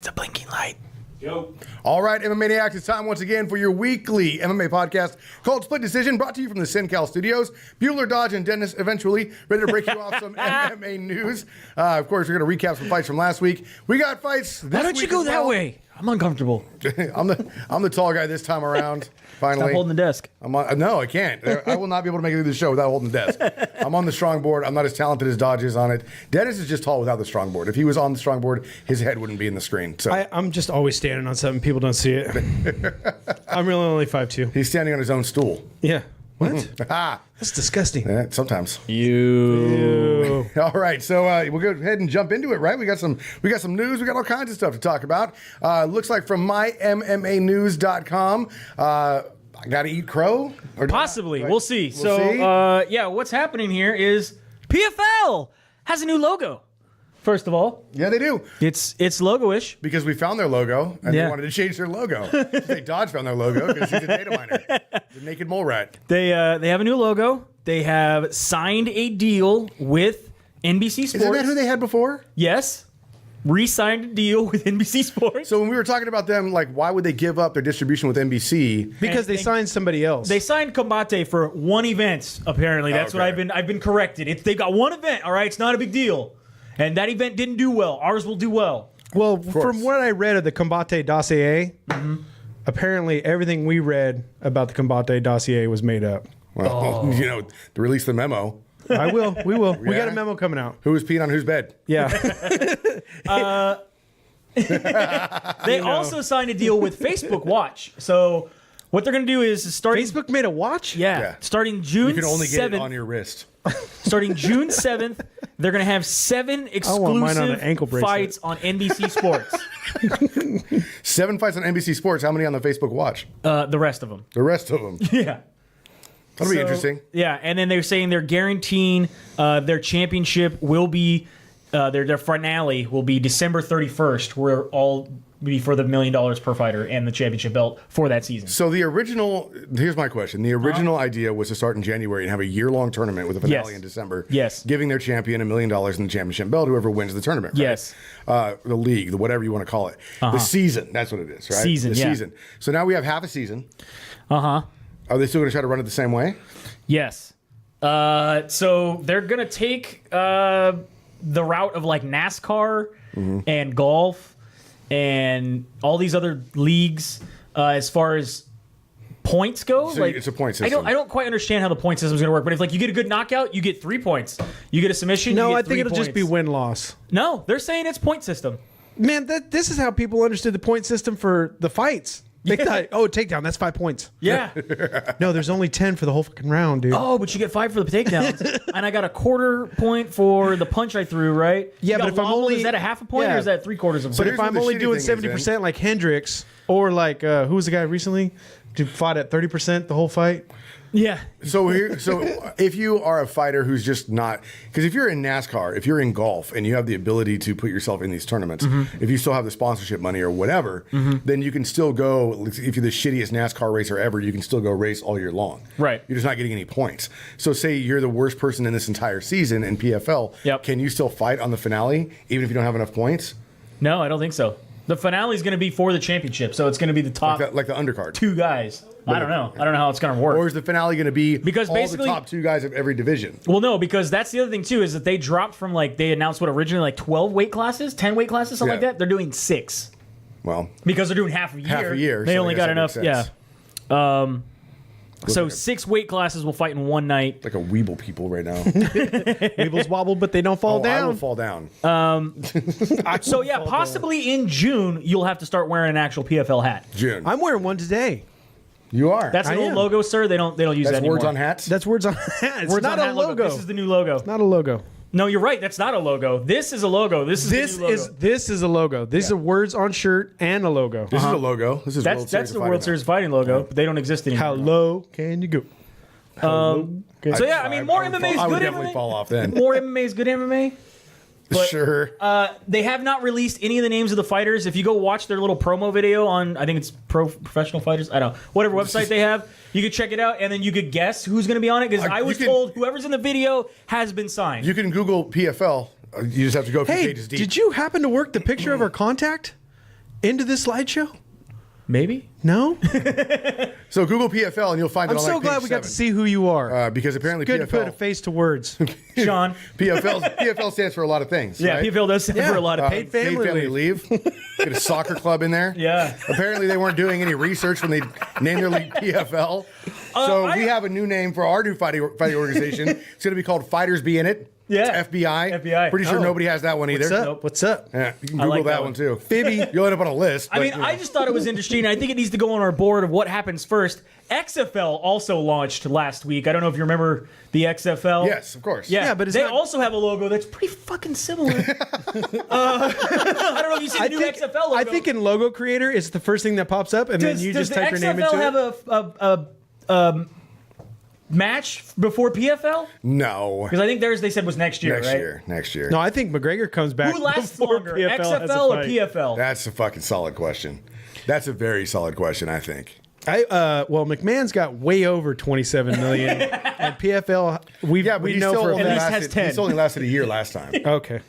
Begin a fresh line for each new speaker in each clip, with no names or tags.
the blinking light.
Yo.
All right, MMA Maniacs, it's time once again for your weekly MMA podcast called Split Decision, brought to you from the SinCal studios. Bueller, Dodge, and Dennis eventually ready to break you off some MMA news. Of course, we're going to recap some fights from last week. We got fights this
Why don't
week
you go
as
that
well.
way? I'm uncomfortable.
I'm the tall guy this time around. Finally,
Stop holding the desk.
No, I can't. I will not be able to make it through the show without holding the desk. I'm on the strong board. I'm not as talented as Dodge is on it. Dennis is just tall without the strong board. If he was on the strong board, his head wouldn't be in the screen. So
I'm just always standing on something. People don't see it. I'm really only 5'2".
he's standing on his own stool.
Yeah. What?
Ah,
That's disgusting.
yeah, sometimes.
You.
All right, so we'll go ahead and jump into it. Right, we got some news. We got all kinds of stuff to talk about. Looks like from mymmanews.com. I got to eat crow? Or
Possibly.
right?
We'll see. What's happening here is PFL has a new logo. First of all,
Yeah, they do.
it's logo-ish.
Because we found their logo, and
Yeah.
they wanted to change their logo. They Dodge found their logo because he's a data miner. The naked mole rat.
They have a new logo. They have signed a deal with NBC Sports.
Isn't that who they had before?
Yes. Re-signed a deal with NBC Sports.
So when we were talking about them, like, why would they give up their distribution with NBC?
Because they signed somebody else.
They signed Combate for one event, apparently. That's what
Okay.
I've been corrected. They got one event, all right? It's not a big deal. And that event didn't do well. Ours will do well.
well,
course.
from what I read of the Combate dossier, apparently everything we read about the Combate dossier was made up.
Well, to release the memo.
I will. We will. We got
Yeah.
a memo coming out.
Who was peeing on whose bed?
Yeah.
They also signed a deal with Facebook Watch. So what they're going to do is starting
Facebook made a watch?
Yeah.
starting June
You can only get
7th,
it on your wrist.
starting June 7th, they're going to have 7
want mine on an
exclusive
ankle bracelet.
fights on NBC Sports.
7 fights on NBC Sports. How many on the Facebook Watch?
The rest of them.
The rest of them.
Yeah.
That'll be
So,
interesting.
Yeah, and then they're saying they're guaranteeing their championship will be their finale will be December 31st, where all be for the $1 million per fighter and the championship belt for that season.
So the original, here's my question. The original idea was to start in January and have a year-long tournament with a finale
Yes.
in December.
Yes.
Giving their champion $1 million in the championship belt, whoever wins the tournament. Right?
Yes.
The league, whatever you want to call it. The season, that's what it is, right?
Season,
the
yeah.
season. So now we have half a season.
Uh-huh.
Are they still going to try to run it the same way?
Yes. So they're going to take the route of like NASCAR and golf and all these other leagues as far as points go.
So
like
it's a point system.
I don't quite understand how the point system is going to work, but if like you get a good knockout, you get 3 points. You get a submission,
No,
you get
I think
3
it'll just be
points.
win-loss.
No, they're saying it's point system.
Man, this is how people understood the point system for the fights. They thought, takedown, that's 5 points.
Yeah.
No, there's only 10 for the whole fucking round, dude.
Oh, but you get 5 for the takedowns, and I got a quarter point for the punch I threw. Right?
Yeah,
You
but
got
if I'm
wobbled,
only-
is that a half a point
yeah.
or is that 3/4 of a
So
point?
But
here's
if
what
I'm
the
only
shitty
doing
thing is,
70% like Hendricks, or like, who was the guy recently who fought at 30% the whole fight?
Yeah.
So if you are a fighter who's just not, because if you're in NASCAR, if you're in golf, and you have the ability to put yourself in these tournaments, if you still have the sponsorship money or whatever, then you can still go. If you're the shittiest NASCAR racer ever, you can still go race all year long.
Right.
You're just not getting any points. So say you're the worst person in this entire season in PFL.
Yep.
Can you still fight on the finale even if you don't have enough points?
No, I don't think so. The finale is going to be for the championship, so it's going to be the top
Like the undercard.
2 guys. I don't know. I don't know how it's going to work.
Or is the finale going to be
Because
all
basically-
the top 2 guys of every division?
Well, no, because that's the other thing too is that they dropped from they announced what originally 12 weight classes, 10 weight classes, something like
Yeah.
that. They're doing 6
Well,
because they're doing half a year.
half a year.
They
so I
only
guess
got
that
enough.
makes
Yeah.
sense.
So 6 weight classes will fight in one night.
Like a Weeble people right now.
Weebles wobble, but they don't fall
Oh, I will
down.
fall down.
So yeah, possibly in June you'll have to start wearing an actual PFL hat.
June.
I'm wearing one today.
You are.
That's an
I
old
am.
logo, sir. They don't use
That's
that anymore.
words on hats.
That's words on It's
Words
not
on
a
hat
logo.
This is the new logo.
Not a logo.
No, you're right. That's not a logo. This is a logo. This is the new logo.
This is a logo. These are words on shirt and a logo.
This is a logo. This is World
That's
Series
the
of
World
Fighting
Series Fighting logo, but they don't exist anymore.
How low can you go?
So yeah, I mean, more
I would
MMA is
fall- I would
good
definitely
MMA.
fall off then.
More MMA is good MMA. But,
Sure.
They have not released any of the names of the fighters. If you go watch their little promo video on, I think it's Professional Fighters, I don't know, whatever website they have, you could check it out, and then you could guess who's going to be on it, because I was told whoever's in the video has been signed.
You can Google PFL. You just have to go a few
Hey,
pages deep.
did you happen to work the picture of our contact? into this slideshow?
Maybe.
No?
So Google PFL and you'll find it
I'm
on
so
like
glad
page
we got
7.
to see who you are.
Because apparently
Good to
PFL
put a face to words.
Sean.
PFL stands for a lot of things.
Yeah,
right?
PFL does stand for a lot of
paid
paid.
family
leave. Get a soccer club in there.
Yeah.
Apparently they weren't doing any research when they named their league PFL. So we have a new name for our new fighting organization. It's going to be called Fighters Be In It.
Yeah.
It's FBI.
FBI.
Pretty sure nobody has that one either.
What's up?
Nope.
What's up?
Yeah, you can
I
Google
like
that
that
one
one.
too.
Fibby.
You'll end up on a list.
I
but,
mean, I just thought it was interesting. I think it needs to go on our board of what happens first. XFL also launched last week. I don't know if you remember the XFL.
yes, of course.
Yeah,
but it's
they
not-
also have a logo that's pretty fucking similar. I don't know if you see the new XFL logo.
I think in Logo Creator, it's the first thing that pops up, and then you just type your name into
have
it.
a match before PFL?
No.
Because I think theirs they said was next year, right?
Next year.
No, I think McGregor comes back.
Who lasts
before
longer,
PFL has a
XFL or
fight.
PFL?
That's a fucking solid question. That's a very solid question, I think.
Well, McMahon's got way over 27 million, and PFL we know for a
only
fact.
lasted- has 10.
He's only lasted a year last time.
Okay,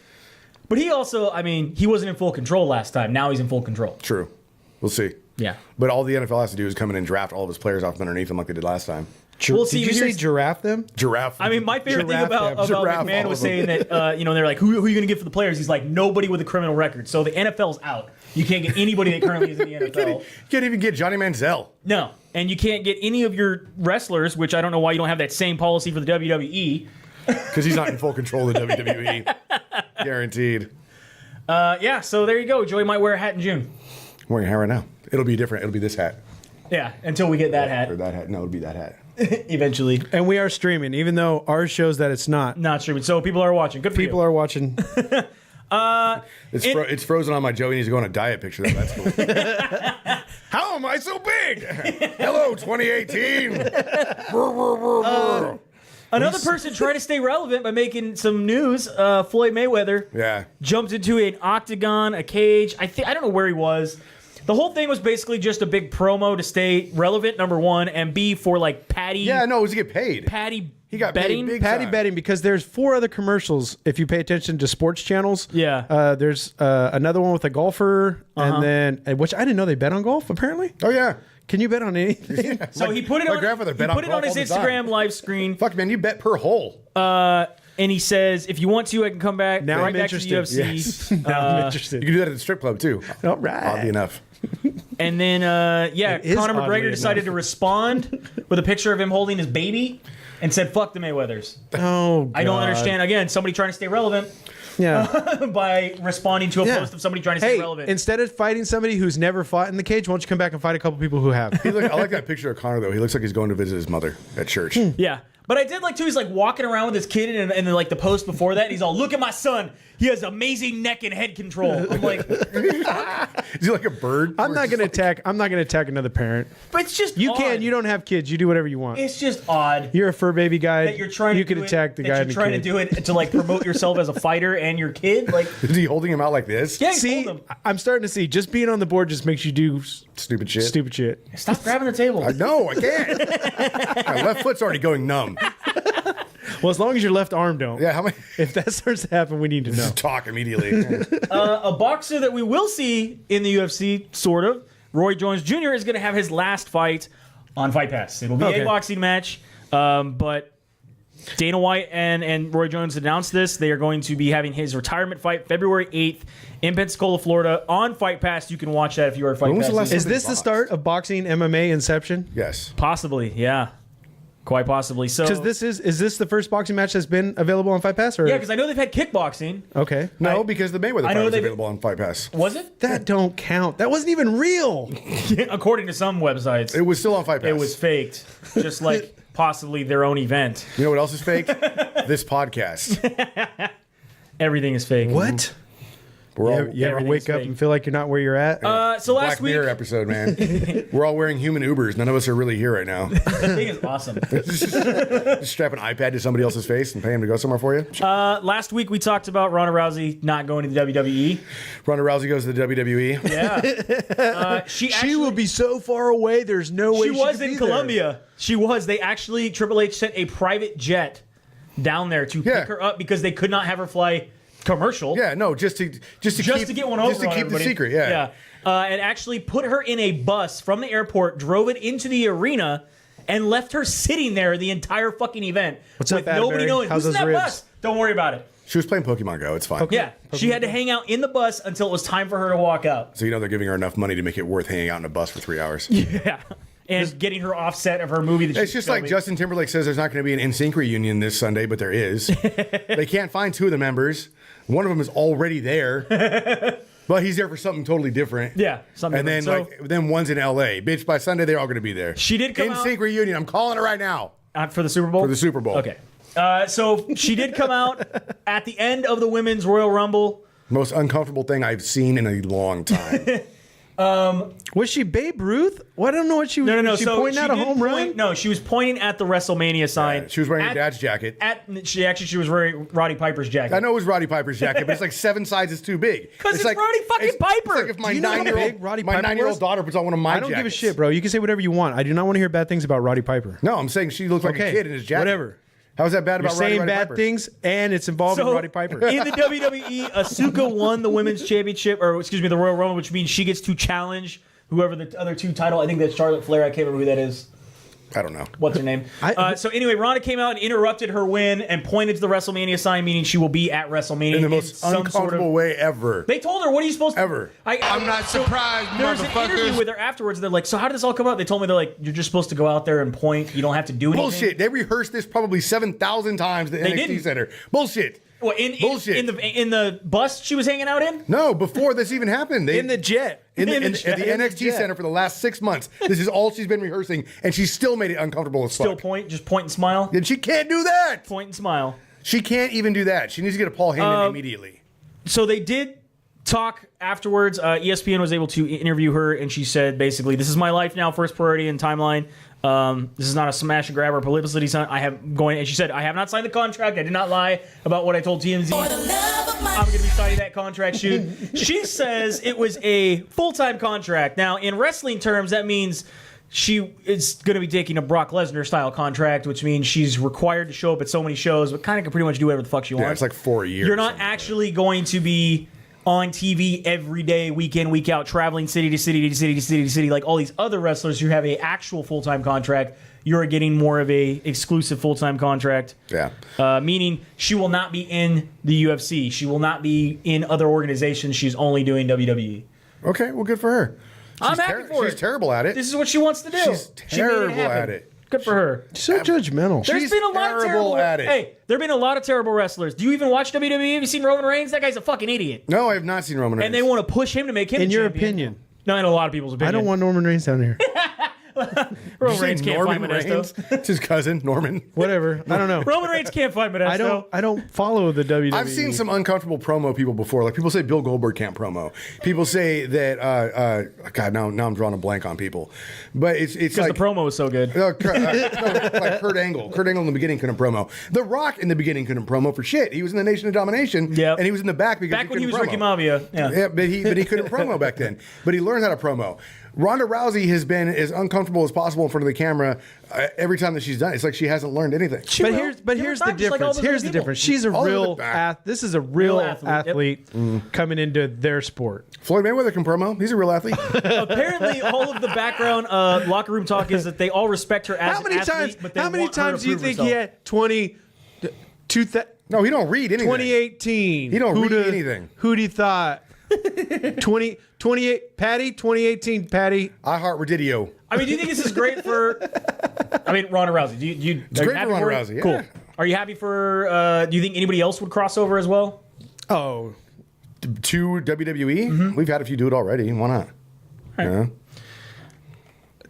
But he also, I mean, he wasn't in full control last time. Now he's in full control.
True. We'll see.
Yeah.
But all the NFL has to do is come in and draft all of his players off from underneath him like they did last time.
Well, see,
did you say
here's-
giraffe them?
Giraffe.
I mean, my favorite thing
Giraffe
about
them.
Giraffe
McMahon
all
was
of them.
saying that, they're like, who are you going to get for the players? He's like, nobody with a criminal record. So the NFL's out. You can't get anybody that currently is in the NFL.
Can't even get Johnny Manziel.
No. And you can't get any of your wrestlers, which I don't know why you don't have that same policy for the WWE.
Because he's not in full control of the WWE. Guaranteed.
Yeah, so there you go. Joey might wear a hat in June.
I'm wearing a hat right now. It'll be different. It'll be this hat.
Yeah, until we get that
Or
hat
that hat. No, it'll be that hat.
eventually.
And we are streaming, even though ours shows that it's not.
Not streaming. So people are watching. Good for
People
you.
are watching.
It's frozen on my Joey needs to go on a diet picture. That's cool. How am I so big? Hello, 2018.
Another person trying to stay relevant by making some news. Floyd Mayweather
Yeah.
jumped into an octagon, a cage. I don't know where he was. The whole thing was basically just a big promo to stay relevant, number one, and B, for like Patty.
Yeah, no, it was to get paid.
Patty
He got paid
betting.
big
Patty
time.
betting, because there's 4 other commercials if you pay attention to sports channels.
Yeah.
There's another one with a golfer, and then which I didn't know they bet on golf. Apparently,
Oh, yeah.
can you bet on anything?
So he put it
my
on.
grandfather
He
bet
put
on
it on
golf
his
all the time.
Instagram live screen,
Fuck, man, you bet per hole.
and he says, "If you want to, I can come back
Now
right
I'm
back to the
interested.
UFC."
Yes. Now I'm interested.
You can do that at the strip club, too.
All right.
Oddly enough.
And then,
It is
Conor
oddly
McGregor decided
enough.
to respond with a picture of him holding his baby and said, "Fuck the Mayweathers."
Oh,
I don't
God.
understand. Again, somebody trying to stay relevant
Yeah.
by responding to a
Yeah.
post of somebody trying to stay
Hey,
relevant.
instead of fighting somebody who's never fought in the cage, why don't you come back and fight a couple people who have?
I like that picture of Connor, though. He looks like he's going to visit his mother at church.
Yeah. But I did like, too, he's like walking around with his kid, and then like the post before that, he's all, "Look at my son. He has amazing neck and head control." I'm like,
Is he like a bird?
I'm not gonna attack. I'm not gonna attack another parent.
but it's just
You
odd.
can. You don't have kids. You do whatever you want.
It's just odd
You're a fur baby guy.
that you're trying
You
to
can
do
attack
it,
the
that
guy.
you're
and the
trying
kid.
to do it to like promote yourself as a fighter and your kid. Like,
Is he holding him out like this?
yeah,
See,
hold him.
I'm starting to see. Just being on the board just makes you do
Stupid shit.
stupid shit.
Stop grabbing the table.
No, I can't. My left foot's already going numb.
Well, as long as your left arm don't.
Yeah, how many?
If that starts to happen, we need to know.
Just talk immediately.
A boxer that we will see in the UFC, sort of, Roy Jones Jr. is going to have his last fight on Fight Pass. It'll be
Okay.
a boxing match, but Dana White and Roy Jones announced this. They are going to be having his retirement fight February 8th in Pensacola, Florida, on Fight Pass. You can watch that if you are a Fight
When was
Pass
the last
user.
Is this the start of boxing MMA inception?
Yes.
Possibly, yeah. Quite possibly. So,
Because this is this the first boxing match that's been available on Fight Pass? Or
yeah, because I know they've had kickboxing.
okay,
No,
I-
because the Mayweather
I
fight
know
was
they-
available on Fight Pass.
Was it?
that don't count. That wasn't even real.
According to some websites,
It was still on Fight Pass.
it was faked. Just like possibly their own event.
You know what else is fake? This podcast.
Everything is fake.
What?
We're all
You ever
everything's
wake up
fake.
and feel like you're not where you're at?
So
Black
last week,
Mirror episode, man. We're all wearing human Ubers. None of us are really here right now.
I think it's awesome.
Just strap an iPad to somebody else's face and pay him to go somewhere for you.
Last week we talked about Ronda Rousey not going to the WWE.
Ronda Rousey goes to the WWE.
Yeah,
she will be so far away. There's no way
She
she
was
could be
in
there.
Colombia. She was. They actually Triple H sent a private jet down there to
Yeah.
pick her up because they could not have her fly commercial.
Yeah, no, just to
Just to get one over
just to
on
keep the
everybody.
secret. Yeah.
and actually put her in a bus from the airport, drove it into the arena, and left her sitting there the entire fucking event.
What's
with
up,
nobody
Atterbury?
knowing
How's
who's in
those
that
ribs?
bus. Don't worry about it.
She was playing Pokemon Go. It's fine.
Okay.
Yeah, she had to hang out in the bus until it was time for her to walk out.
So they're giving her enough money to make it worth hanging out in a bus for 3 hours.
Yeah. And getting her offset of her movie. That
It's
she's
just like
filming.
Justin Timberlake says there's not going to be an NSYNC reunion this Sunday, but there is. They can't find 2 of the members. One of them is already there, but he's there for something totally different.
Yeah, something
And then
different.
then one's in LA. Bitch, by Sunday they're all going to be there.
She did come out-
NSYNC reunion. I'm calling it right now
For the Super Bowl?
for the Super Bowl.
Okay. So she did come out at the end of the Women's Royal Rumble.
Most uncomfortable thing I've seen in a long time.
Was she Babe Ruth? Well, I don't know what she was.
No.
Was she
So
pointing
she
at a
did
home run?
point- No, she was pointing at the WrestleMania sign.
She was wearing her dad's jacket.
She was wearing Roddy Piper's jacket.
I know it was Roddy Piper's jacket, but it's like 7 sizes too big.
'Cause it's Roddy fucking
It's
Piper.
like if my
Do you know how big Roddy Piper
9-year-old
was?
daughter puts on one of my
I don't give a
jackets.
shit, bro. You can say whatever you want. I do not want to hear bad things about Roddy Piper.
No, I'm saying she looks like a
Okay,
kid in his jacket.
whatever.
How is that bad
You're
about Roddy
saying bad
Piper?
things, and it's involving Roddy Piper.
In the WWE, Asuka won the Women's Championship, or excuse me, the Royal Rumble, which means she gets to challenge whoever the other 2 title. I think that's Charlotte Flair. I can't remember who that is.
I don't know.
What's her name?
I-
So anyway, Ronda came out and interrupted her win and pointed to the WrestleMania sign, meaning she will be at WrestleMania
In the most
some sort
uncomfortable
of.
way ever.
They told her, "What are you supposed to?"
Ever.
I'm not surprised,
There was an interview
motherfuckers.
with her afterwards. They're like, "So how did this all come out?" They told me they're like, "You're just supposed to go out there and point. You don't have to do anything."
Bullshit. They rehearsed this probably 7,000 times at the NXT
didn't.
Center. Bullshit.
Well,
Bullshit.
in the bus she was hanging out in.
No, before this even happened.
in the jet.
at the
in the
NXT
jet.
Center for the last 6 months. This is all she's been rehearsing, and she still made it uncomfortable as
Still
fuck.
just point and smile.
And she can't do that.
Point and smile.
She can't even do that. She needs to get a Paul Heyman immediately.
So they did talk afterwards. ESPN was able to interview her, and she said basically, "This is my life now, first priority and timeline. This is not a smash and grab or publicity stunt. And she said, I have not signed the contract. I did not lie about what I told TMZ. I'm going to be signing that contract soon." She says it was a full-time contract. Now, in wrestling terms, that means she is going to be taking a Brock Lesnar style contract, which means she's required to show up at so many shows, but kind of can pretty much do whatever the fuck she wants.
Yeah, it's like 4 years.
You're
or
not
something.
actually going to be on TV every day, week in, week out, traveling city to city to city to city to city, like all these other wrestlers who have a actual full-time contract. You're getting more of a exclusive full-time contract.
Yeah.
Meaning she will not be in the UFC. She will not be in other organizations. She's only doing WWE.
Okay, well, good for her.
I'm happy for
She's
it.
terrible at it.
This is what she wants to do.
She's
She made it
terrible
happen.
at it.
Good for her.
So judgmental.
There's
She's
been a lot of
terrible
terrible
at it.
Hey, there've been a lot of terrible wrestlers. Do you even watch WWE? Have you seen Roman Reigns? That guy's a fucking idiot.
No, I have not seen Roman Reigns.
And they want to push him to make him
In
the
your
champion.
opinion.
No, in a lot of people's opinion.
I don't want Norman Reigns down here.
Roman Reigns can't fight
Norman
Modesto.
Reigns. It's his cousin, Norman.
Whatever. I don't know.
Roman Reigns can't fight Modesto.
I don't follow the WWE.
I've seen some uncomfortable promo people before. Like people say Bill Goldberg can't promo. People say that God, now I'm drawing a blank on people. But it's
Because
like
the promo was so good.
no, like Kurt Angle. Kurt Angle in the beginning couldn't promo. The Rock in the beginning couldn't promo for shit. He was in the Nation of Domination.
Yep.
And he was in the back because
Back when he was
couldn't
Ricky
promo.
Maivia. Yeah.
Yeah, but he couldn't promo back then. But he learned how to promo. Ronda Rousey has been as uncomfortable as possible in front of the camera every time that she's done. It's like she hasn't learned anything.
But here's the difference. Here's the difference. She's a
All of
real
it back.
this is a real
Real athlete,
athlete coming into their sport.
Floyd Mayweather can promo. He's a real athlete.
Apparently, all of the background locker room talk is that they all respect her as
How many
an athlete,
times?
but they
How many
want her to
times do you
prove
think
herself.
he had
No, he don't read anything.
2018?
He don't read
Who'da-
anything.
Who'd he thought? 28 Patty 2018 Patty.
I heart Redidio.
I mean, do you think this is great for? I mean, Ronda Rousey. Do you?
It's
are you
great for
happy
Ronda
it?
Rousey, yeah.
Cool. Are you happy for? Do you think anybody else would cross over as well?
Oh,
To WWE?
Mm-hmm.
We've had a few do it already. Why not? Yeah.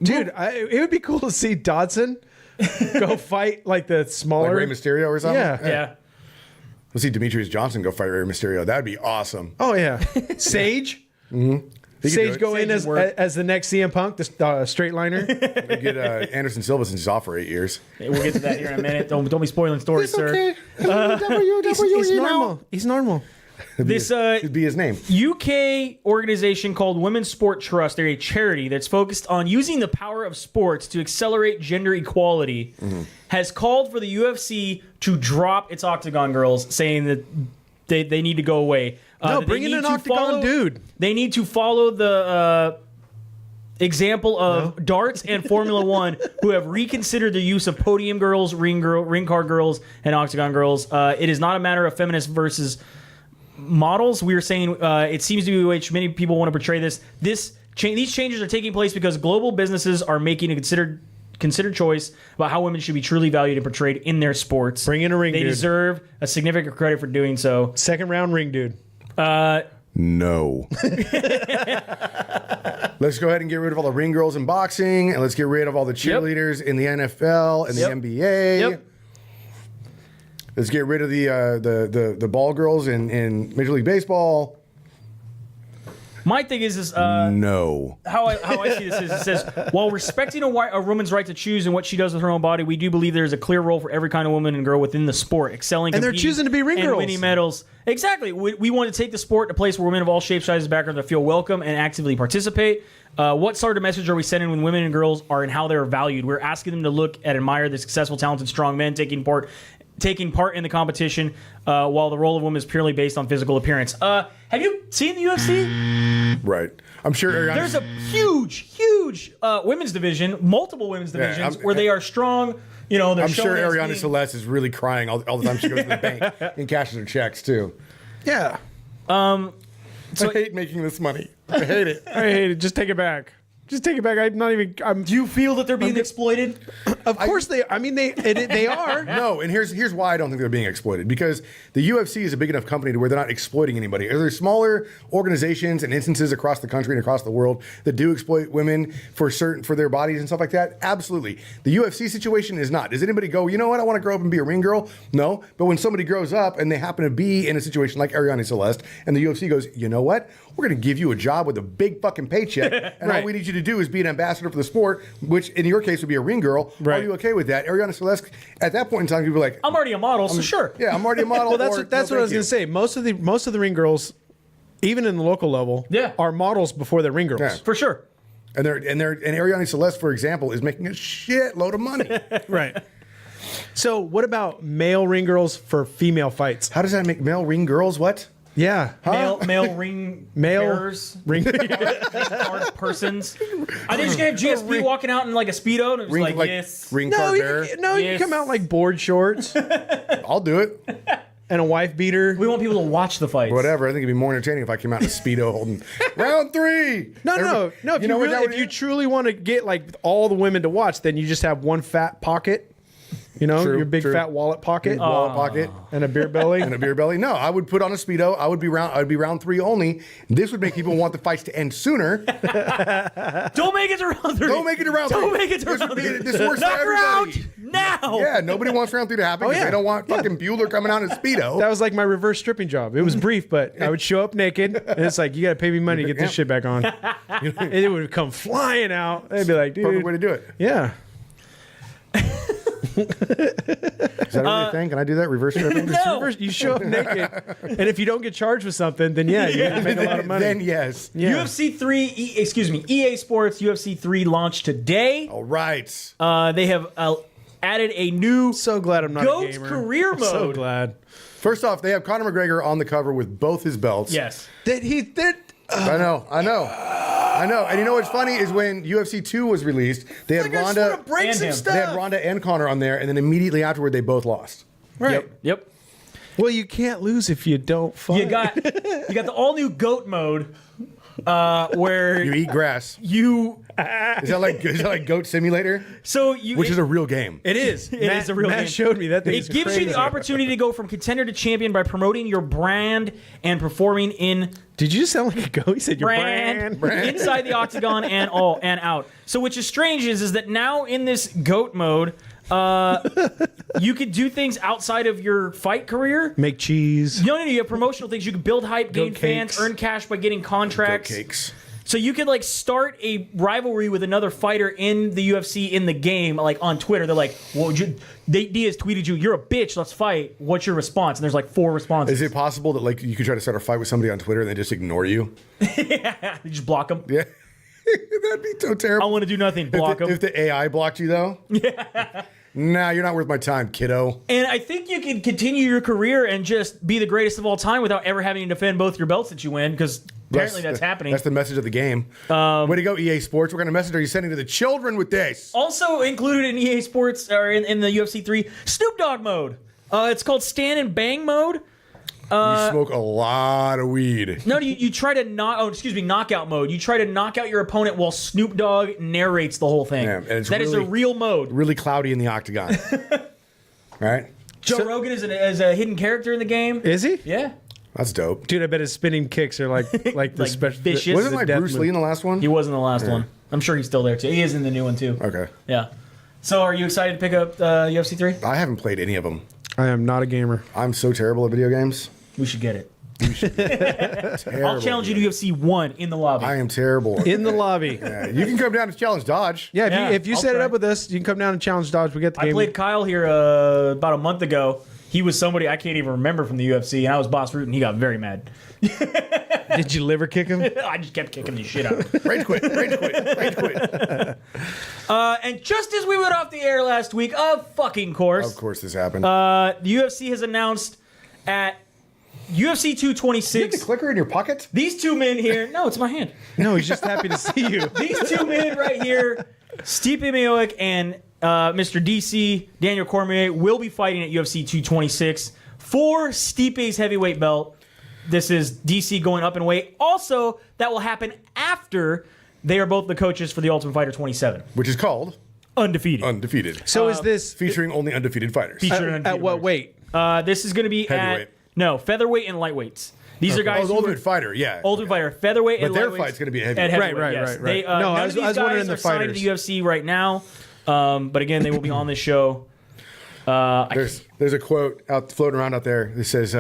dude, it would be cool to see Dodson go fight like the smaller
Like Rey Mysterio or something?
Yeah.
Yeah.
We'll see Demetrius Johnson go fight Rey Mysterio. That'd be awesome.
Oh yeah, Sage.
He could do
Sage
it.
go in
Sage would work.
as the next CM Punk, the straight liner.
We get Anderson Silva since he's off for 8 years.
We'll get to that here in a minute. Don't be spoiling stories, sir.
He's normal. He's normal.
This
It'd be his name.
UK organization called Women's Sport Trust, they're a charity that's focused on using the power of sports to accelerate gender equality, has called for the UFC to drop its Octagon girls, saying that they need to go away.
No,
They
bring in
need
an
to
octagon dude.
They need to follow the example of darts and Formula One, who have reconsidered the use of podium girls, ring card girls, and octagon girls. It is not a matter of feminists versus models. We are saying it seems to be which many people want to portray this. These changes are taking place because global businesses are making a considered choice about how women should be truly valued and portrayed in their sports.
Bring in a ring
They
dude.
deserve a significant credit for doing so.
Second round ring dude.
No. Let's go ahead and get rid of all the ring girls in boxing, and let's get rid of all the cheerleaders in the NFL and the NBA.
Yep.
Let's get rid of the ball girls in Major League Baseball.
My thing is
No.
how I see this is it says, while respecting a woman's right to choose and what she does with her own body, we do believe there is a clear role for every kind of woman and girl within the sport, excelling,
And they're
competing,
choosing to be ring
and
girls.
winning medals. Exactly. We want to take the sport to a place where women of all shapes, sizes, backgrounds feel welcome and actively participate. What sort of message are we sending when women and girls are and how they're valued? We're asking them to look and admire the successful, talented, strong men taking part in the competition, while the role of women is purely based on physical appearance. Have you seen the UFC?
Right. I'm sure
There's a huge women's division, multiple women's divisions, where they are strong. You know, they're
I'm sure
showing us
Ariana
being-
Celeste is really crying all the time she goes to the bank and cashes her checks too.
Yeah.
I hate making this money. I hate it.
I hate it. Just take it back. Just take it back. I'm not even.
Do you feel that they're being exploited?
Of course they. I mean, they are.
No, and here's why I don't think they're being exploited, because the UFC is a big enough company to where they're not exploiting anybody. There's smaller organizations and instances across the country and across the world that do exploit women for their bodies and stuff like that. Absolutely. The UFC situation is not. Does anybody go, you know what, I want to grow up and be a ring girl? No. But when somebody grows up and they happen to be in a situation like Ariana Celeste and the UFC goes, you know what, we're going to give you a job with a big fucking paycheck, and all we need you to do is be an ambassador for the sport, which in your case would be a ring girl.
Right.
Are you okay with that? Ariana Celeste, at that point in time, you'd be like,
I'm already a model, so sure.
yeah, I'm already a model.
Well, that's
or,
what I was going to say. Most of the ring girls, even in the local level, are models before they're ring girls.
Yeah.
For sure.
And Ariana Celeste, for example, is making a shitload of money.
Right. So, what about male ring girls for female fights?
How does that make male ring girls? What?
Yeah.
Male ring
Male
bearers,
ring.
card persons. I think you're gonna have GSP walking out in like a Speedo and it's
Ring,
like,
like
yes.
ring
No,
card
you,
bearer.
no, you
Yes.
come out like board shorts
I'll do it.
and a wife beater.
We want people to watch the fights.
Whatever. I think it'd be more entertaining if I came out in a Speedo holding round 3.
No. If you truly want to get like all the women to watch, then you just have one fat pocket. You know,
True,
your big
true.
fat wallet pocket,
wallet pocket
and a beer belly.
and a beer belly. No, I would put on a Speedo. I'd be round 3 only. This would make people want the fights to end sooner.
Don't make it to round 3.
Don't make it to round 3.
Don't make it to
This would
round
be-
3.
this works for
Knock her
everybody.
out now.
Yeah, nobody wants round 3 to happen because
yeah.
they don't want fucking Bueller coming out in a Speedo.
That was like my reverse stripping job. It was brief, but I would show up naked, and it's like, you got to pay me money to get this shit back on. And it would come flying out. They'd be like, dude.
Perfect way to do it.
Yeah.
Is that really a thing? Can I do that? Reverse stripping?
No.
First, you show up naked, and if you don't get charged with something, then you make a lot of money.
Then yes.
Yeah.
UFC 3, EA Sports UFC 3 launched today.
All right.
They have added a new
So glad I'm not
GOAT
a gamer.
career
I'm so
mode.
glad.
First off, they have Conor McGregor on the cover with both his belts.
Yes.
I know. And you know what's funny is when UFC 2 was released, they had Ronda.
break some
They had Ronda and Conor on there, and then immediately afterward, they both lost.
Right.
Yep.
Well, you can't lose if you don't fight.
You got the all new GOAT mode, where
You eat grass.
you
Is that like Goat Simulator? Which is a real game.
It is.
It is a real
Matt
game.
showed me that thing.
It gives you the opportunity to go from contender to champion by promoting your brand and performing in
Did you sound like a goat? He said your
brand,
brand.
inside the octagon and out. So which is strange is that now in this GOAT mode, you could do things outside of your fight career.
Make cheese.
No, you have promotional things. You can build hype, gain
Goat
fans,
cakes.
earn cash by getting contracts.
Goat cakes.
So you could like start a rivalry with another fighter in the UFC in the game, like on Twitter. They're like, "Well, Diaz tweeted you, you're a bitch. Let's fight. What's your response?" And there's like 4 responses.
Is it possible that like you could try to start a fight with somebody on Twitter and they just ignore you?
You just block them.
Yeah. That'd be so
I
terrible.
want to do nothing. Block them.
If the AI blocked you though? Yeah. Nah, you're not worth my time, kiddo.
And I think you can continue your career and just be the greatest of all time without ever having to defend both your belts that you win, because apparently that's happening.
That's the message of the game. Way to go, EA Sports. What kind of message are you sending to the children with this?
Also included in EA Sports, or in the UFC 3, Snoop Dogg mode. It's called Stand and Bang mode.
You smoke a lot of weed.
No, you try to knockout mode. You try to knock out your opponent while Snoop Dogg narrates the whole thing.
Yeah, and
that is a real mode.
Really cloudy in the octagon. Right?
Joe Rogan is a hidden character in the game.
Is he?
Yeah.
That's dope.
Dude, I bet his spinning kicks are like the special.
vicious.
Wasn't like Bruce Lee in the last one?
He was in the last one. I'm sure he's still there too. He is in the new one too.
Okay.
Yeah. So are you excited to pick up UFC 3?
I haven't played any of them.
I am not a gamer.
I'm so terrible at video games.
We should get it.
Terrible.
I'll challenge you to UFC 1 in the lobby.
I am terrible.
In the lobby.
Yeah, you can come down to challenge Dodge.
Yeah, if you
I'll
set it
try.
up with us, you can come down and challenge Dodge. We get the
I
game.
played Kyle here about a month ago. He was somebody I can't even remember from the UFC, and I was boss root, and he got very mad.
Did you liver kick him?
I just kept kicking the shit out of him.
Rage quit. Rage quit.
And just as we went off the air last week, of course,
Of course this happened.
the UFC has announced at UFC
you have
226.
the clicker in your pocket?
These two men here. No, it's my hand.
No, he's just happy to see you.
These two men right here, Stipe Miocic and Mr. DC, Daniel Cormier, will be fighting at UFC 226 for Stipe's heavyweight belt. This is DC going up in weight. Also, that will happen after they are both the coaches for the Ultimate Fighter 27.
Which is called
Undefeated.
Undefeated.
So is this
Featuring only undefeated fighters.
Featuring
at what weight?
This is going to be
Heavyweight.
featherweight and lightweights. These are
Oh,
guys
the
who
Ultimate
are
Fighter, yeah.
Ultimate Fighter, featherweight,
But
and
their
lightweights
fight's gonna be
at
heavyweight.
Right,
yes.
right.
They,
No,
none
I
of
was
these
wondering
guys
the
are signed to
fighters.
the UFC right now, but again, they will be on this show.
There's a quote floating around out there that says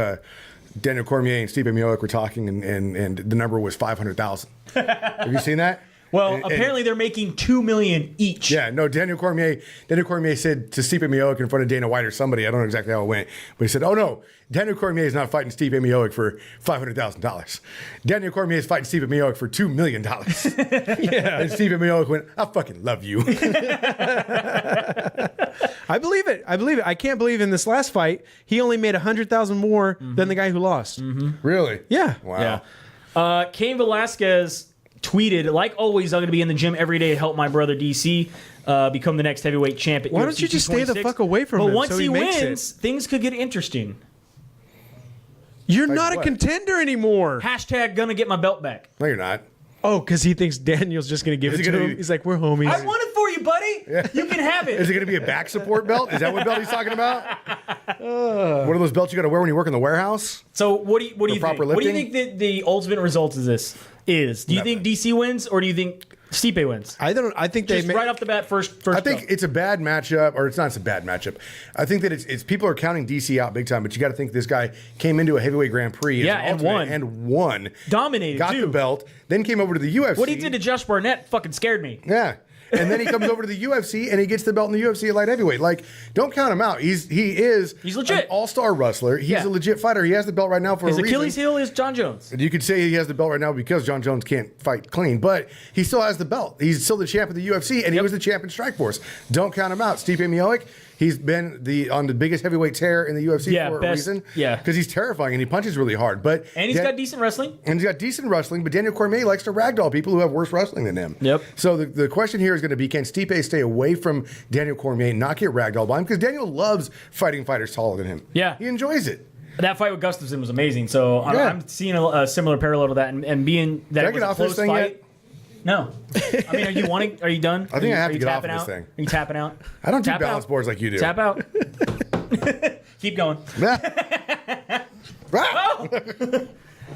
Daniel Cormier and Stipe Miocic were talking and the number was 500,000. Have you seen that?
Well,
And-
apparently they're making $2 million each.
Yeah, no, Daniel Cormier said to Stipe Miocic in front of Dana White or somebody, I don't know exactly how it went, but he said, oh no, Daniel Cormier is not fighting Stipe Miocic for $500,000. Daniel Cormier is fighting Stipe Miocic for $2 million. Yeah. And Stipe Miocic went, I fucking love you.
I believe it. I can't believe in this last fight, he only made 100,000 more than the guy who lost.
Really?
Yeah.
Wow.
Yeah. Cain Velasquez tweeted, like always, I'm going to be in the gym every day to help my brother DC become the next heavyweight champ at
Why
UFC
don't you just stay the
226.
fuck away from
But
him
once
so
he
he makes
wins, things could get interesting.
You're
Like
not
what?
a contender anymore.
Hashtag gonna get my belt back.
No, you're not.
Oh, because he thinks Daniel's just going to give
Is
it
he
to
gonna
him.
be-
He's like, we're homies.
I won it for you, buddy. You can have
Is
it.
it going to be a back support belt? Is that what belt he's talking about? What are those belts you got to wear when you work in the warehouse?
So what do you think?
proper
What do you
lifting?
think the ultimate result of this is? Do you think DC wins or do you think Stipe wins?
I think they
Just right off the bat, first.
I think
go.
it's a bad matchup, or it's not a bad matchup. I think that it's people are counting DC out big time, but you got to think this guy came into a heavyweight Grand Prix, as
Yeah,
an
and
alternate
won.
and won,
Dominated,
got
too.
the belt, then came over to the UFC.
What he did to Josh Barnett fucking scared me.
Yeah. And then he comes over to the UFC and he gets the belt in the UFC at light heavyweight. Like, don't count him out. He's
legit.
an all-star wrestler. He's
Yeah.
a legit fighter. He has the belt right now for
His
a reason.
Achilles heel is John Jones.
You could say he has the belt right now because John Jones can't fight clean, but he still has the belt. He's still the champ of the UFC, and he was the champ in Strikeforce. Don't count him out. Stipe Miocic, he's been on the biggest heavyweight tear in the UFC
Yeah,
for a
best-
reason.
yeah.
Because he's terrifying and he punches really hard. But
And he's got decent wrestling.
And he's got decent wrestling, but Daniel Cormier likes to ragdoll people who have worse wrestling than him.
Yep.
So the question here is going to be, can Stipe stay away from Daniel Cormier and not get ragdolled by him? Because Daniel loves fighting fighters taller than him.
Yeah.
He enjoys it.
That fight with Gustafsson was amazing. So
Yeah.
I'm seeing a similar parallel to that, and being that
Did I
it was
get
a
off this
close
thing
fight.
yet?
No. I mean, are you done?
I think I have to get off
tapping
of this
out?
thing.
Are you tapping out?
I don't do
Tap
balance
out.
boards like you do.
Tap out. Keep going.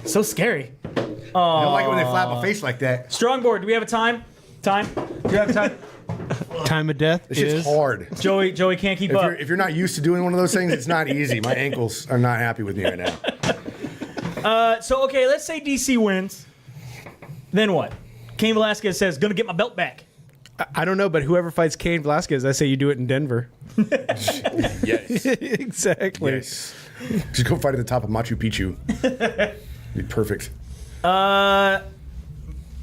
So scary.
I don't like it when they flap my face like that.
Strong board. Do we have a time? Time? Do you have time?
time of death
It's just hard.
Joey can't keep up.
If you're not used to doing one of those things, it's not easy. My ankles are not happy with me right now.
So okay, let's say DC wins. Then what? Cain Velasquez says, "Gonna get my belt back."
I don't know, but whoever fights Cain Velasquez, I say you do it in Denver.
Yes.
Exactly.
Yes. Just go fight at the top of Machu Picchu. Be perfect.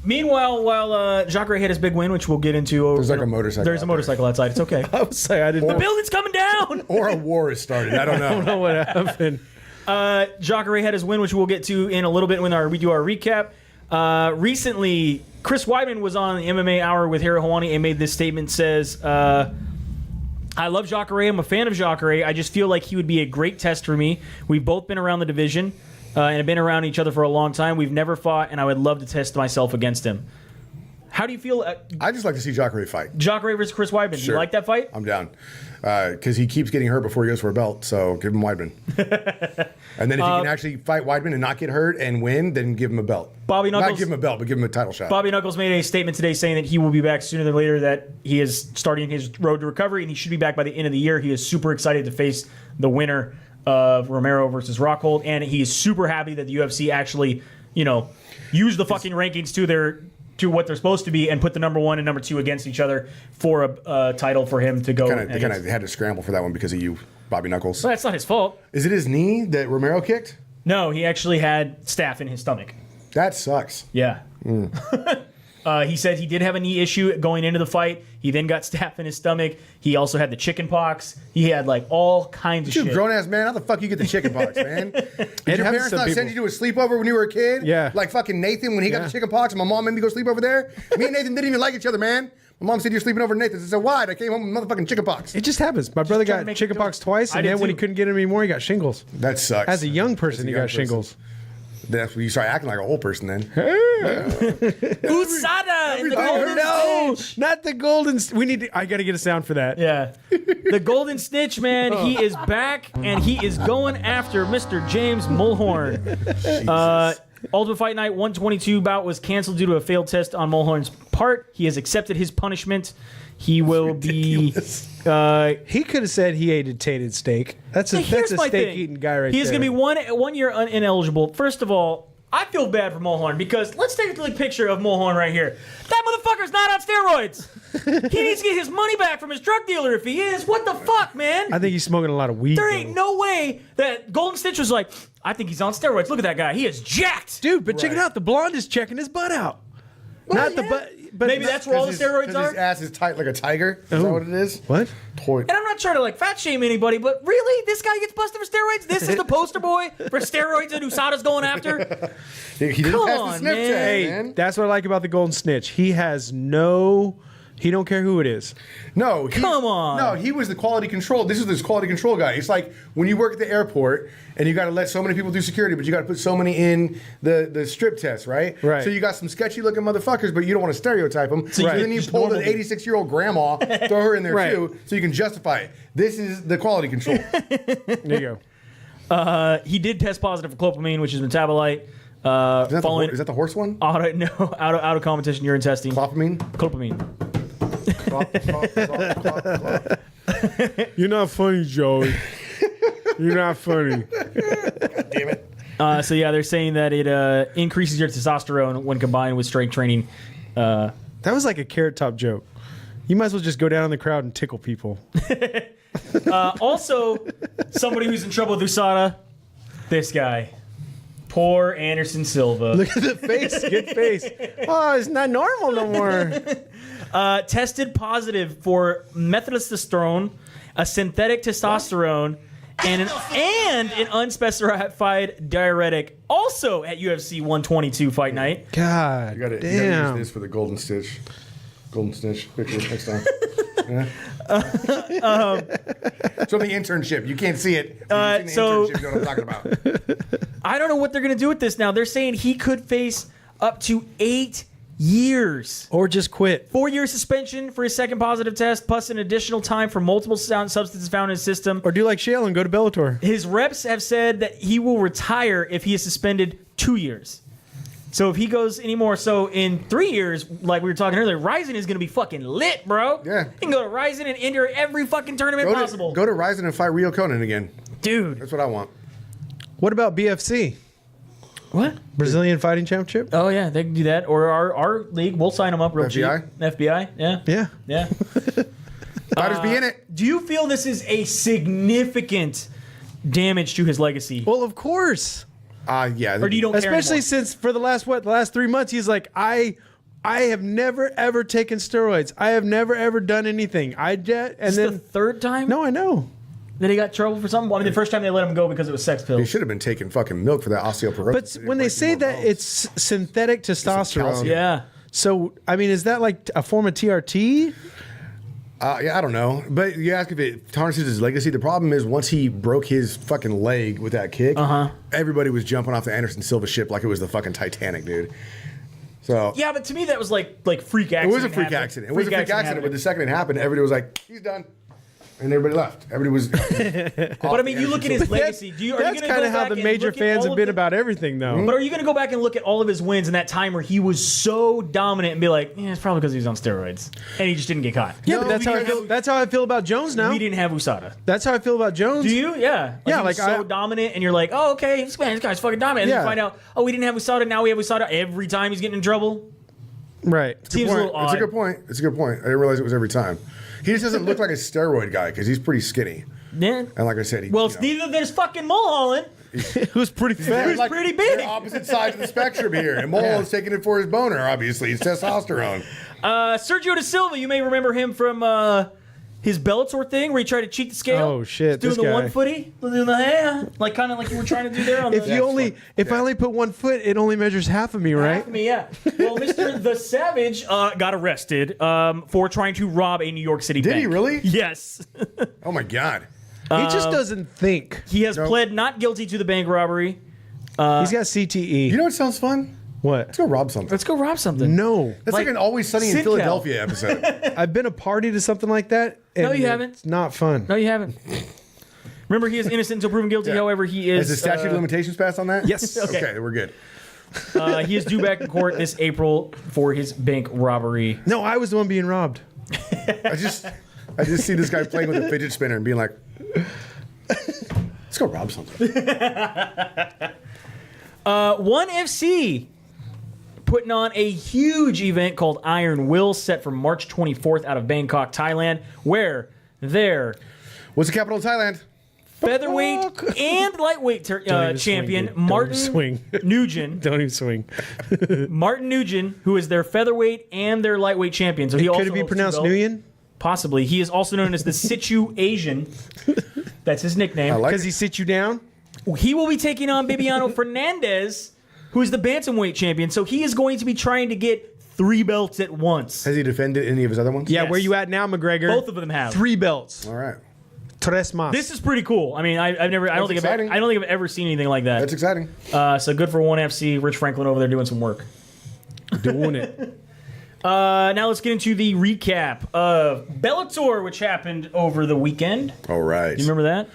Meanwhile, while Jacare had his big win, which we'll get into.
There's like a motorcycle.
There's a motorcycle outside. It's okay.
I was like, I didn't
The
know.
building's coming down.
Or a war has started. I don't know.
I don't know what happened.
Jacare had his win, which we'll get to in a little bit when we do our recap. Recently, Chris Weidman was on the MMA Hour with Hara Hawani and made this statement. Says, "I love Jacare. I'm a fan of Jacare. I just feel like he would be a great test for me. We've both been around the division and have been around each other for a long time. We've never fought, and I would love to test myself against him." How do you feel?
I just like to see Jacare fight.
Jacare versus Chris Weidman. Do you
Sure.
like that fight?
I'm down. Because he keeps getting hurt before he goes for a belt, so give him Weidman. And then if he can actually fight Weidman and not get hurt and win, then give him a belt.
Bobby Knuckles.
Not give him a belt, but give him a title shot.
Bobby Knuckles made a statement today saying that he will be back sooner than later, that he is starting his road to recovery, and he should be back by the end of the year. He is super excited to face the winner of Romero versus Rockhold, and he is super happy that the UFC actually, used the fucking rankings to what they're supposed to be and put the number 1 and number 2 against each other for a title for him to go.
They kind of had to scramble for that one because of you, Bobby Knuckles.
Well, that's not his fault.
Is it his knee that Romero kicked?
No, he actually had staph in his stomach.
That sucks.
Yeah. He said he did have a knee issue going into the fight. He then got staph in his stomach. He also had the chicken pox. He had all kinds of
Dude,
shit.
grown ass man, how the fuck you get the chicken pox, man? Did your
happens
parents
to
not
people.
send you to a sleepover when you were a kid?
Yeah.
Like fucking Nathan when he got
Yeah.
the chicken pox and my mom made me go sleep over there? Me and Nathan didn't even like each other, man. My mom said you're sleeping over at Nathan's. I said, why? I came home with motherfucking chicken pox.
It just happens. My brother
trying to
got
make
chicken
a
pox
joke.
twice,
I
and
did
then when he
too.
couldn't get it anymore, he got shingles.
That sucks.
As a young person, he got shingles.
That's when you start acting like a old person then.
USADA in the Golden
No,
Snitch.
not the golden. I got to get a sound for that.
Yeah. The Golden Snitch, man, he is back, and he is going after Mr. James Mulhorn. Ultimate Fight Night 122 bout was canceled due to a failed test on Mulhorn's part. He has accepted his punishment. He will be...
He could have said he hated tainted steak. That's a
Here's my
steak
thing.
eating guy right
He is
there.
going to be one year ineligible. First of all, I feel bad for Mulhorn because let's take a picture of Mulhorn right here. That motherfucker's not on steroids. He needs to get his money back from his drug dealer if he is. What the fuck, man?
I think he's smoking a lot of weed.
There
though.
ain't no way that Golden Snitch was like, I think he's on steroids. Look at that guy. He is jacked.
Dude, but check it out. The blonde is checking his butt out. Not the
yeah.
butt. But
Maybe that's where all the steroids
His
are.
ass is tight like a tiger. Is that what it is?
What?
Toy.
And I'm not trying to fat shame anybody, but really, this guy gets busted for steroids? This is the poster boy for steroids that USADA's going after?
He didn't
Come
pass the
on,
sniff
man.
test,
Hey,
man.
that's what I like about the golden snitch. He has no. He don't care who it is.
No,
Come on.
No, he was the quality control. This is this quality control guy. It's like when you work at the airport and you got to let so many people do security, but you got to put so many in the strip test, right?
Right.
So you got some sketchy looking motherfuckers, but you don't want to stereotype them. So
Right.
then you
Just
pull an
normal.
86-year-old grandma, throw her in there
Right.
too, so you can justify it. This is the quality control.
There you go.
He did test positive for clopamine, which is metabolite.
Is that the horse one?
Out of competition urine testing.
Clopamine?
Clopamine.
You're not funny, Joey. You're not funny.
Damn it.
So yeah, they're saying that it increases your testosterone when combined with strength training.
That was like a carrot top joke. You might as well just go down in the crowd and tickle people.
Also, somebody who's in trouble with USADA, this guy. Poor Anderson Silva.
Look at the face. Good face. Oh, it's not normal no more.
Tested positive for methotestosterone, a synthetic testosterone, and an unspecified diuretic. Also at UFC 122 Fight Night.
God,
You gotta
damn.
use this for the golden stitch. Golden snitch picture next time. Yeah. So the internship, you can't see it. But you've seen the internship, you know what I'm talking about.
I don't know what they're going to do with this now. They're saying he could face up to 8 years.
Or just quit.
4-year suspension for his second positive test, plus an additional time for multiple substances found in his system.
Or do like Shale and go to Bellator.
His reps have said that he will retire if he is suspended 2 years. So if he goes anymore, so in 3 years, like we were talking earlier, Ryzen is going to be fucking lit, bro.
Yeah.
You can go to Ryzen and enter every fucking tournament possible.
Go to Ryzen and fight Rio Conan again.
Dude.
That's what I want.
What about BFC?
What?
Brazilian Fighting Championship?
Oh, yeah, they can do that. Or our league, we'll sign them up real cheap.
FBI?
FBI, yeah.
Yeah.
Yeah.
Fighters be in it.
Do you feel this is a significant damage to his legacy?
Well, of course.
Yeah.
Or do you don't care
Especially
anymore?
since for the last 3 months, he's like, I I have never ever taken steroids. I have never ever done anything.
The third time?
No, I know.
That he got in trouble for something? Well, I mean, the first time they let him go because it was sex
He
pills.
should have been taking fucking milk for that osteoporosis.
But when they say that it's synthetic testosterone,
calcium.
Yeah.
so I mean, is that like a form of TRT?
Yeah, I don't know. But you ask if it tarnishes his legacy. The problem is once he broke his fucking leg with that kick, everybody was jumping off the Anderson Silva ship like it was the fucking Titanic, dude. So
Yeah, but to me that was like freak
it
accident.
was a freak accident. It was a freak accident, but the second it happened, everybody was like, he's done. And everybody left. Everybody was.
But I mean, you look at his legacy.
That's kind of how the major fans have been about everything, though.
But are you going to go back and look at all of his wins in that time where he was so dominant and be like, yeah, it's probably because he was on steroids and he just didn't get caught?
Yeah, but that's how I feel about Jones now.
We didn't have USADA.
That's how I feel about Jones.
Do you? Yeah.
Yeah,
he was
like
so dominant, and you're like, oh, okay, this guy's fucking dominant. And then
Yeah.
you find out, oh, we didn't have USADA. Now we have USADA every time he's getting in trouble.
Right.
Seems a little odd.
It's a good point. It's a good point. I didn't realize it was every time. He just doesn't look like a steroid guy because he's pretty skinny.
Yeah.
And like I said,
It's neither there's fucking Mulholland.
Who's pretty fat.
Who's pretty big.
They're opposite sides of the spectrum here. And Mulholland's taking it for his boner, obviously. It's testosterone.
Sergio De Silva, you may remember him from his Bellator thing where he tried to cheat the scale.
Oh, shit,
Doing
this
the
guy.
1 footy, doing the like kind of like you were trying to do there. On
If I only put 1 foot, it only measures half of me, right?
Half of me, yeah. Well, Mr. The Savage got arrested for trying to rob a New York City bank.
Did he really?
Yes.
Oh, my God.
He just doesn't think.
He has pled not guilty to the bank robbery.
He's got CTE.
You know what sounds fun?
What?
Let's go rob something.
Let's go rob something.
No.
That's like an Always Sunny in
Sitcal.
Philadelphia episode.
I've been a party to something like that. And
No, you haven't.
It's not fun.
No, you haven't. Remember, he is innocent until proven guilty.
Yeah.
However, he is.
Has the statute of limitations passed on that?
Yes.
Okay, we're good.
He is due back in court this April for his bank robbery.
No, I was the one being robbed.
I just see this guy playing with a fidget spinner and being like, let's go rob something.
ONE FC putting on a huge event called Iron Will, set for March 24th out of Bangkok, Thailand, where their
What's the capital of Thailand?
featherweight and lightweight
even
champion
swing, dude. Don't
Martin
even swing.
Nugent,
Don't even swing.
Martin Nugent, who is their featherweight and their lightweight champion. So he also
Could it be
holds two
pronounced
belts.
Nguyen?
Possibly. He is also known as the Situ Asian. That's his nickname.
I like
Because he sit you down?
He will be taking on Bibiano Fernandez, who is the bantamweight champion. So he is going to be trying to get 3 belts at once.
Has he defended any of his other ones?
Yeah,
Yes.
where you at now, McGregor?
Both of them have.
3 belts.
All right.
Tres más.
This is pretty cool. I mean, I don't think
exciting.
I've ever seen anything like that.
That's exciting.
So good for ONE FC. Rich Franklin over there doing some work.
doing it.
Now let's get into the recap of Bellator, which happened over the weekend.
All right.
You remember that?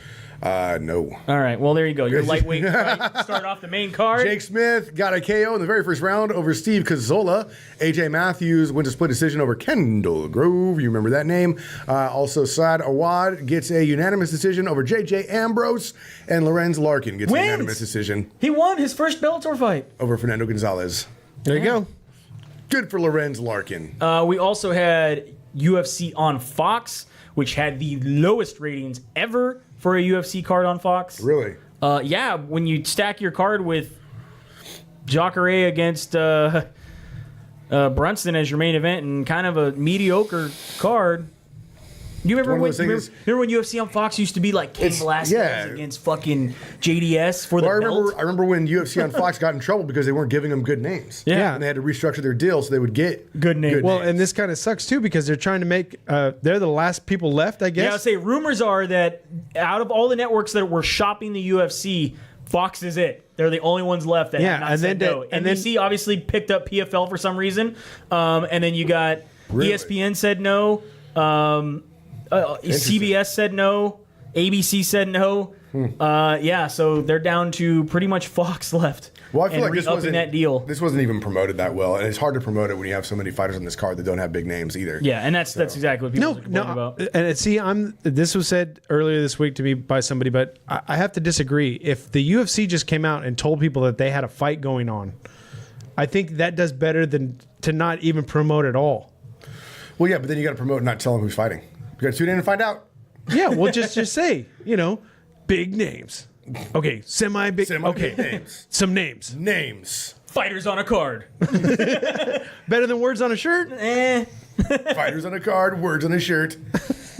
No.
All right. Well, there you go. Your lightweight fight started off the main card.
Jake Smith got a KO in the very first round over Steve Cazzola. AJ Matthews wins a split decision over Kendall Grove. You remember that name. Also, Saad Awad gets a unanimous decision over JJ Ambrose. And Lorenz Larkin gets a
Wins.
unanimous decision
He won his first Bellator fight.
over Fernando Gonzalez.
There you go.
Good for Lorenz Larkin.
We also had UFC on Fox, which had the lowest ratings ever for a UFC card on Fox.
Really?
Yeah, when you stack your card with Jacare against Brunson as your main event and kind of a mediocre card. You remember when UFC on Fox used to be like Cain Velasquez against fucking JDS for the belt?
I remember when UFC on Fox got in trouble because they weren't giving them good names.
Yeah.
And they had to restructure their deal so they would get
Good names.
Well, and this kind of sucks too because they're trying to make. They're the last people left, I guess.
Yeah, I'll say rumors are that out of all the networks that were shopping the UFC, Fox is it. They're the only ones left that have not said no. NBC obviously picked up PFL for some reason, and then you got ESPN said no, CBS said no, ABC said no. Yeah, so they're down to pretty much Fox left.
Well, I feel like
this
wasn't even promoted that well, and it's hard to promote it when you have so many fighters on this card that don't have big names either.
Yeah, and that's exactly what people are complaining about.
And see, this was said earlier this week to me by somebody, but I have to disagree. If the UFC just came out and told people that they had a fight going on, I think that does better than to not even promote at all.
Well, yeah, but then you got to promote and not tell them who's fighting. You got to tune in and find out.
Yeah, well, just say, big names. Okay, semi-big. Okay,
names.
some names.
Names.
Fighters on a card.
Better than words on a shirt?
Fighters on a card, words on a shirt.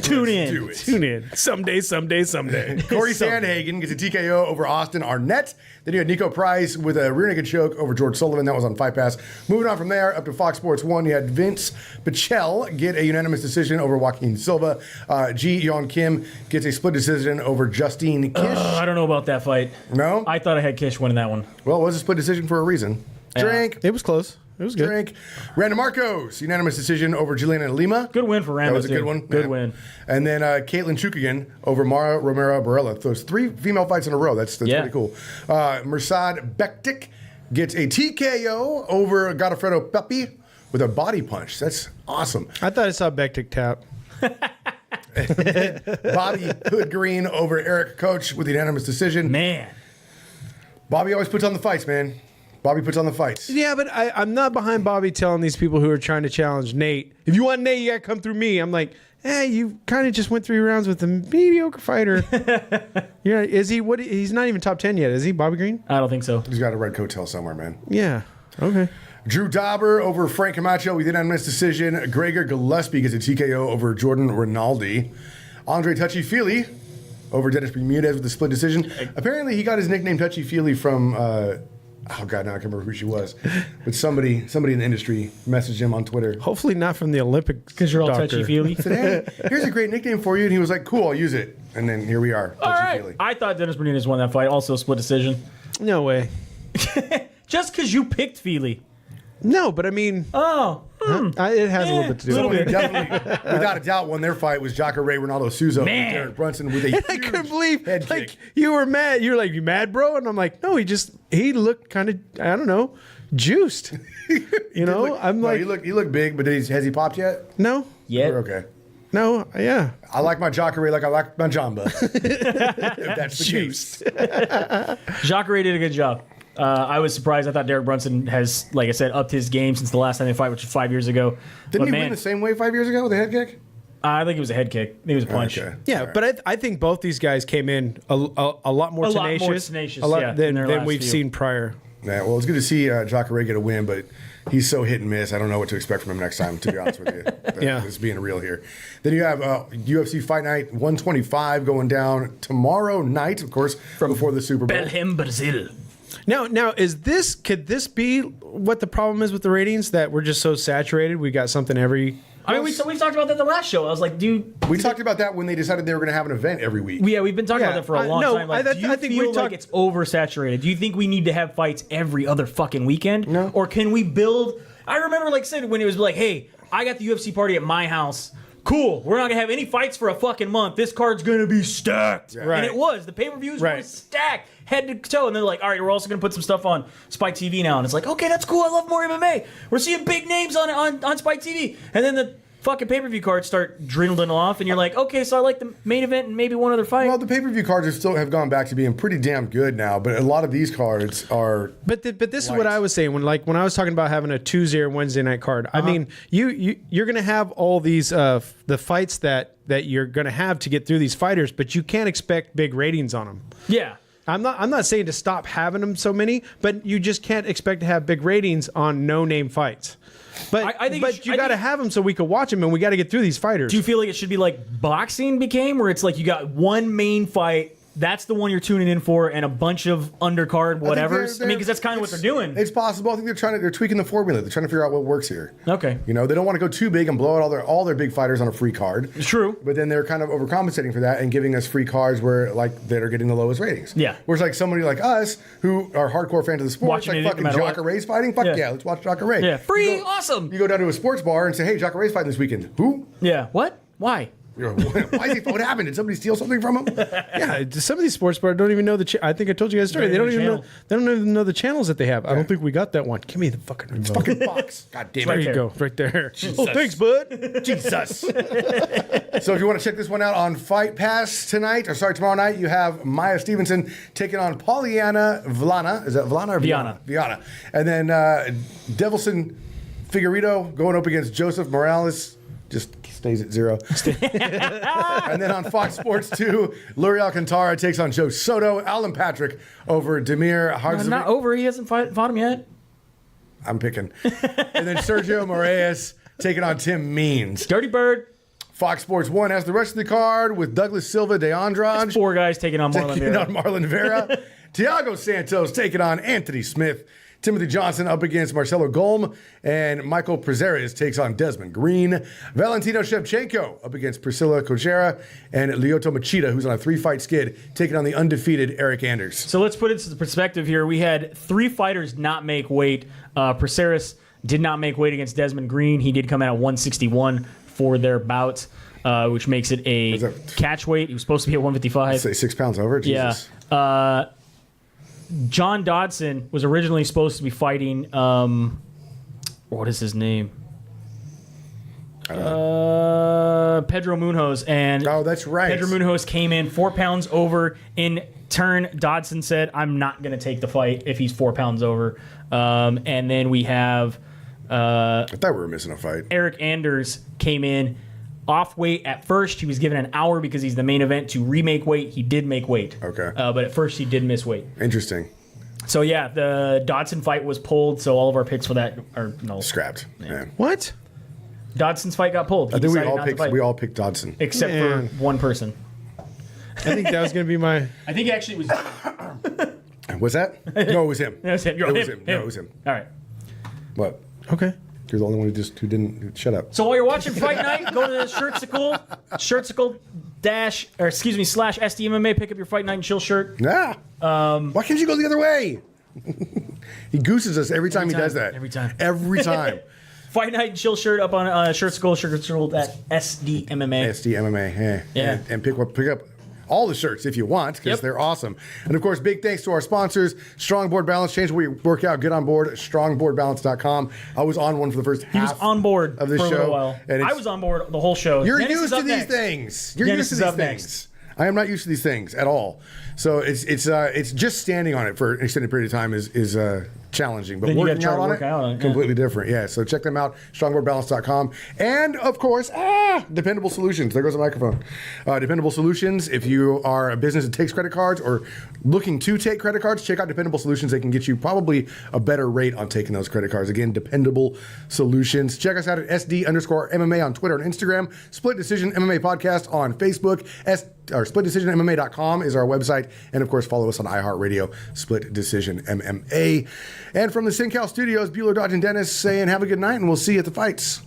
Tune in.
Do it.
Tune in. Someday.
Corey Sandhagen gets a TKO over Austin Arnett. Then you had Nico Price with a rear naked choke over George Sullivan. That was on Fightpass. Moving on from there, up to Fox Sports 1, you had Vince Pichel get a unanimous decision over Joaquin Silva. Ji Yeon Kim gets a split decision over Justine Kish.
I don't know about that fight.
No?
I thought I had Kish winning that one.
Well, it was a split decision for a reason. Drink.
It was close. It was good.
Drink. Random Marcos, unanimous decision over Juliana Lima.
Good win for Random.
That was a good one.
Good
Yeah.
win.
And then Caitlin Chukagian over Mara Romero Barella. Those 3 female fights in a row. That's pretty cool. Mirsad Bektik gets a TKO over Godofredo Pepe with a body punch. That's awesome.
I thought I saw Bektik tap.
Bobby Hood Green over Eric Coach with a unanimous decision.
Man.
Bobby always puts on the fights, man. Bobby puts on the fights.
Yeah, but I'm not behind Bobby telling these people who are trying to challenge Nate, if you want Nate, you got to come through me. I'm like, you kind of just went 3 rounds with a mediocre fighter. Yeah, is he? What? He's not even top 10 yet, is he, Bobby Green?
I don't think so.
He's got a red coattail somewhere, man.
Yeah. Okay.
Drew Dauber over Frank Camacho with an unanimous decision. Gregor Gillespie gets a TKO over Jordan Rinaldi. Andre Touchy-Feely over Dennis Bermudez with a split decision. Apparently, he got his nickname Touchy-Feely from... oh God, now I can't remember who she was, but somebody in the industry messaged him on Twitter.
Hopefully not from the Olympics.
Because you're all
doctor.
touchy-feely.
Said, hey, here's a great nickname for you, and he was like, "Cool, I'll use it." And then here we are.
All right.
Touchy-feely.
I thought Dennis Bermudez won that fight. Also split decision.
No way.
Just because you picked Feely.
No, but I mean,
Oh.
it has a little bit to do
little
with it.
bit.
Definitely, without a doubt, won their fight was Jacare Ronaldo Souza and
Man.
Derek Brunson with a
I
huge
couldn't believe,
head
like,
kick.
you were mad. You were like, you mad, bro? And I'm like, no, he looked kind of, I don't know, juiced. You know, I'm
No,
like,
he looked big, but has he popped yet?
no,
Yeah.
We're okay.
no, yeah.
I like my Jacare like I like my Jamba. If that's the case.
Jacare did a good job. I was surprised. I thought Derek Brunson has, like I said, upped his game since the last time they fight, which was 5 years ago.
Didn't
But
he win the same way 5 years ago with a head kick?
I think it was a head kick. I think it was a punch.
Okay.
Yeah,
All right.
but I think both these guys came in a lot more
A lot
tenacious,
more tenacious,
a lot
yeah, than their
than
last
we've
few.
seen prior.
Yeah, well, it's good to see Jacare get a win, but he's so hit and miss. I don't know what to expect from him next time, to be honest with you.
Yeah.
Just being real here. Then you have UFC Fight Night 125 going down tomorrow night, of course, before the Super Bowl.
Belem, Brazil.
Now, could this be what the problem is with the ratings, that we're just so saturated? We got something every.
I mean, we've talked about that the last show. I was like, dude.
We talked about that when they decided they were going to have an event every week.
Yeah, we've been talking
Yeah,
about that for a long
no,
time. Like,
I
do you
think
feel
we
like
talked-
it's oversaturated? Do you think we need to have fights every other fucking weekend?
No.
Or can we build... I remember, like I said, when it was like, hey, I got the UFC party at my house. Cool. We're not going to have any fights for a fucking month. This card's going to be stacked.
Right.
And it was. The pay-per-views were
Right.
stacked, head to toe. And they're like, all right, we're also going to put some stuff on Spike TV now. And it's like, okay, that's cool. I love more MMA. We're seeing big names on Spike TV. And then the fucking pay-per-view cards start dwindling off. And you're like, okay, so I like the main event and maybe one other fight.
Well, the pay-per-view cards have gone back to being pretty damn good now, but a lot of these cards are...
But this is what
Light.
I was saying when I was talking about having a Tuesday or Wednesday night card. I mean, you're gonna have all these the fights that you're gonna have to get through these fighters, but you can't expect big ratings on them.
yeah.
I'm not saying to stop having them so many, but you just can't expect to have big ratings on no-name fights. But
I think it should-
you
I
got to
think-
have them so we can watch them, and we got to get through these fighters.
Do you feel like it should be like boxing became, where it's like you got one main fight, that's the one you're tuning in for, and a bunch of undercard whatevers? I mean, because that's kind of what they're doing.
It's possible. I think they're tweaking the formula. They're trying to figure out what works here.
Okay.
You know, they don't want to go too big and blow out all their big fighters on a free card.
True.
But then they're kind of overcompensating for that and giving us free cards where that are getting the lowest ratings.
Yeah.
Whereas like somebody like us who are hardcore fans of the sport,
Watching
like
it no
fucking
matter what.
Jacare's fighting. Fuck
Yeah.
yeah, let's watch Jacare.
Yeah, free,
You go-
awesome.
You go down to a sports bar and say, "Hey, Jacare's fighting this weekend." Who?
Yeah. What? Why?
You're like, why is he? What happened? Did somebody steal something from him?
Yeah, some of these sports bars don't even know the. I think I told you guys a story.
Don't
They don't
even
even
know
know.
the
They don't even know the channels that they have. I don't think we got that one. Give me the fucking remote.
Fucking box. God damn
There
it.
you go, right there. Oh, thanks, bud.
Jesus. So if you want to check this one out on Fight Pass tomorrow night, you have Maya Stevenson taking on Polyana Vlana. Is that Vlana or
Viana.
Viana. And then Devilson Figueredo going up against Joseph Morales. Just stays at 0. And then on Fox Sports 2, Luri Alcantara takes on Joe Soto. Alan Patrick over Demir Hardzavik.
Not over. He hasn't fought him yet.
I'm picking. And then Sergio Moraes taking on Tim Means.
Dirty Bird.
Fox Sports 1 has the rest of the card with Douglas Silva de Andrade.
4 guys taking on Marlon Vera.
Marlon Vera. Thiago Santos taking on Anthony Smith. Timothy Johnson up against Marcelo Golm. And Michael Prazeres takes on Desmond Green. Valentino Shevchenko up against Priscilla Kojera. And Lyoto Machida, who's on a 3-fight skid, taking on the undefeated Eric Anders.
So let's put it into perspective here. We had 3 fighters not make weight. Prazeres did not make weight against Desmond Green. He did come out at 161 for their bout, which makes it a catch weight. He was supposed to be at 155.
Say 6 pounds over? Jesus.
Yeah. John Dodson was originally supposed to be fighting, what is his name? Pedro Munoz. And
oh, that's right.
Pedro Munoz came in 4 pounds over. In turn, Dodson said, I'm not going to take the fight if he's 4 pounds over. And then we have...
I thought we were missing a fight.
Eric Anders came in off weight at first. He was given an hour because he's the main event to remake weight. He did make weight.
Okay.
But at first he did miss weight.
Interesting.
So yeah, the Dodson fight was pulled, so all of our picks for that are no.
Scrapped. Yeah.
What?
Dodson's fight got pulled.
I think we all picked Dodson.
Except for one person.
I think that was going to be my...
I think actually it was...
Was that? No, it was him.
It was him.
No, it was him.
All right.
What?
Okay.
You're the only one who didn't shut up.
So while you're watching Fight Night, go to the Shirtsicle / SDMMA, pick up your Fight Night and Chill shirt.
Nah. Why can't you go the other way? He gooses us every time he does that.
Every time.
Every time.
Fight Night and Chill shirt up on Shirtsicle at SDMMA.
SDMMA.
Yeah.
And pick up all the shirts if you want, because they're awesome. And of course, big thanks to our sponsors, Strongboard Balance. Change the way you work out. Get on board. StrongboardBalance.com. I was on one for the first half.
He was on board
of the
for
show.
a little while.
And
I was on board the whole show.
You're
Dennis
used to these things. You're
Dennis
used to
is
these
up
things.
next.
I am not used to these things at all. So it's just standing on it for an extended period of time is challenging. But
Then you
working
gotta try
out
to
on
work out on
it,
it,
completely different. Yeah. So check them out, strongboardbalance.com. And of course, Dependable Solutions. There goes the microphone. Dependable Solutions. If you are a business that takes credit cards or looking to take credit cards, check out Dependable Solutions. They can get you probably a better rate on taking those credit cards. Again, Dependable Solutions. Check us out at SD_MMA on Twitter and Instagram. Split Decision MMA Podcast on Facebook. SplitDecisionMMA.com is our website. And of course, follow us on iHeartRadio, Split Decision MMA. And from the SynCal Studios, Bueller, Dodge, and Dennis saying have a good night, and we'll see you at the fights.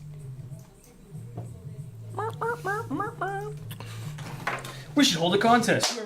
We should hold a contest.